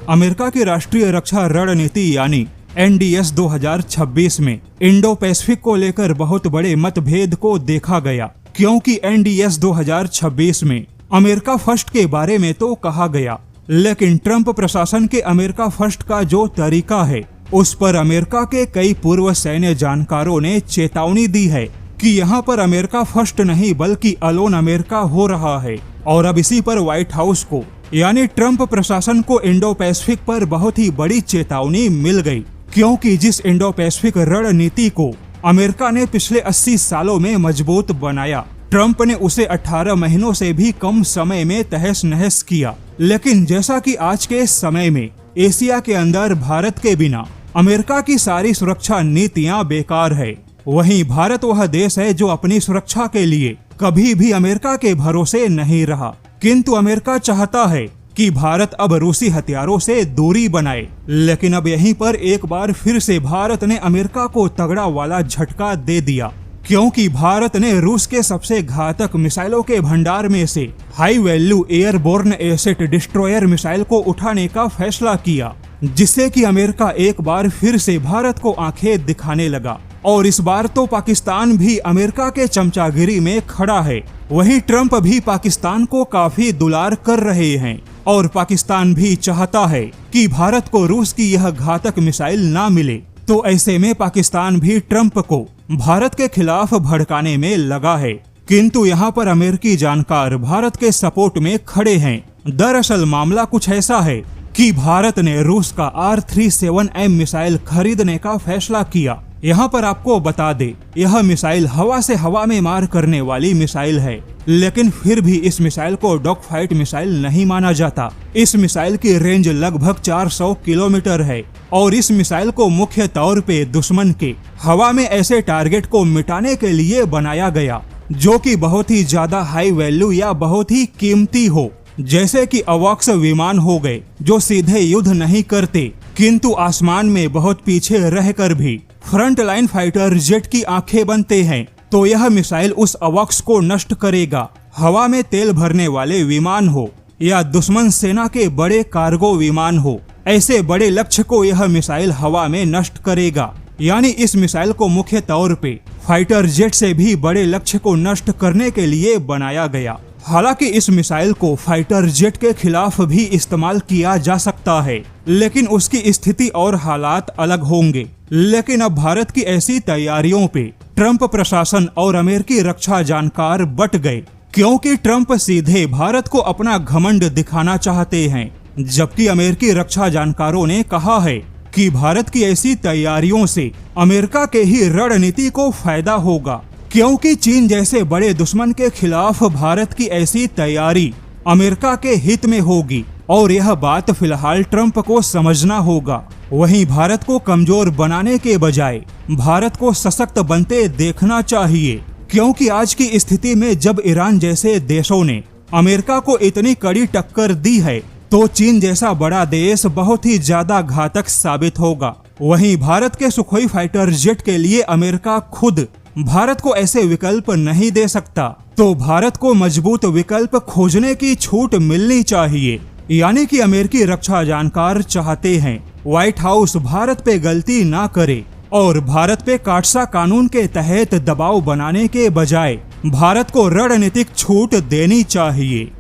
America की राष्ट्रीय रक्षा रणनीति यानी NDS 2026 में इंडो पैसिफिक को लेकर बहुत बड़े मतभेद को देखा गया, क्योंकि NDS 2026 में अमेरिका फर्स्ट के बारे में तो कहा गया, लेकिन ट्रंप प्रशासन के अमेरिका फर्स्ट का जो तरीका है उस पर अमेरिका के कई पूर्व सैन्य जानकारों ने चेतावनी दी है कि यहाँ पर अमेरिका फर्स्ट नहीं बल्कि अलोन अमेरिका हो रहा है। और अब इसी पर व्हाइट हाउस को यानी ट्रंप प्रशासन को इंडो पैसिफिक पर बहुत ही बड़ी चेतावनी मिल गई, क्योंकि जिस इंडो पैसिफिक रणनीति को अमेरिका ने पिछले 80 सालों में मजबूत बनाया, ट्रंप ने उसे 18 महीनों से भी कम समय में तहस नहस किया। लेकिन जैसा कि आज के समय में एशिया के अंदर भारत के बिना अमेरिका की सारी सुरक्षा नीतियां बेकार है, वहीं भारत वह देश है जो अपनी सुरक्षा के लिए कभी भी अमेरिका के भरोसे नहीं रहा। किंतु अमेरिका चाहता है कि भारत अब रूसी हथियारों से दूरी बनाए, लेकिन अब यहीं पर एक बार फिर से भारत ने अमेरिका को तगड़ा वाला झटका दे दिया, क्योंकि भारत ने रूस के सबसे घातक मिसाइलों के भंडार में से high value airborne asset destroyer missile को उठाने का फैसला किया, जिससे कि अमेरिका एक बार फिर से भारत को आंखें दिखाने लगा। और इस बार तो पाकिस्तान भी अमेरिका के चमचागिरी में खड़ा है। वहीं ट्रंप भी पाकिस्तान को काफी दुलार कर रहे हैं और पाकिस्तान भी चाहता है कि भारत को रूस की यह घातक मिसाइल ना मिले। तो ऐसे में पाकिस्तान भी ट्रंप को भारत के खिलाफ भड़काने में लगा है। किंतु यहाँ पर अमेरिकी जानकार भारत के सपोर्ट में खड़े हैं। दरअसल मामला कुछ ऐसा है कि भारत ने रूस का R-37M मिसाइल खरीदने का फैसला किया। यहाँ पर आपको बता दे, यह मिसाइल हवा से हवा में मार करने वाली मिसाइल है, लेकिन फिर भी इस मिसाइल को डॉग फाइट मिसाइल नहीं माना जाता। इस मिसाइल की रेंज लगभग 400 किलोमीटर है और इस मिसाइल को मुख्य तौर पे दुश्मन के हवा में ऐसे टारगेट को मिटाने के लिए बनाया गया जो कि बहुत ही ज्यादा हाई वैल्यू या बहुत ही कीमती हो, जैसे कि अवॉक्स विमान हो गए जो सीधे युद्ध नहीं करते किंतु आसमान में बहुत पीछे रहकर भी फ्रंट लाइन फाइटर जेट की आंखें बनते हैं। तो यह मिसाइल उस अवॉक्स को नष्ट करेगा। हवा में तेल भरने वाले विमान हो या दुश्मन सेना के बड़े कार्गो विमान हो, ऐसे बड़े लक्ष्य को यह मिसाइल हवा में नष्ट करेगा। यानी इस मिसाइल को मुख्य तौर पे फाइटर जेट से भी बड़े लक्ष्य को नष्ट करने के लिए बनाया गया। हालांकि इस मिसाइल को फाइटर जेट के खिलाफ भी इस्तेमाल किया जा सकता है, लेकिन उसकी स्थिति और हालात अलग होंगे। लेकिन अब भारत की ऐसी तैयारियों पे ट्रंप प्रशासन और अमेरिकी रक्षा जानकार बट गए, क्योंकि ट्रंप सीधे भारत को अपना घमंड दिखाना चाहते हैं, जबकि अमेरिकी रक्षा जानकारों ने कहा है कि भारत की ऐसी तैयारियों से अमेरिका के ही रणनीति को फायदा होगा, क्योंकि चीन जैसे बड़े दुश्मन के खिलाफ भारत की ऐसी तैयारी अमेरिका के हित में होगी और यह बात फिलहाल ट्रंप को समझना होगा। वहीं भारत को कमजोर बनाने के बजाय भारत को सशक्त बनते देखना चाहिए, क्योंकि आज की स्थिति में जब ईरान जैसे देशों ने अमेरिका को इतनी कड़ी टक्कर दी है तो चीन जैसा बड़ा देश बहुत ही ज्यादा घातक साबित होगा। वहीं भारत के सुखोई फाइटर जेट के लिए अमेरिका खुद भारत को ऐसे विकल्प नहीं दे सकता, तो भारत को मजबूत विकल्प खोजने की छूट मिलनी चाहिए। यानी कि अमेरिकी रक्षा जानकार चाहते हैं व्हाइट हाउस भारत पे गलती ना करे और भारत पे काटसा कानून के तहत दबाव बनाने के बजाय भारत को रणनीतिक छूट देनी चाहिए।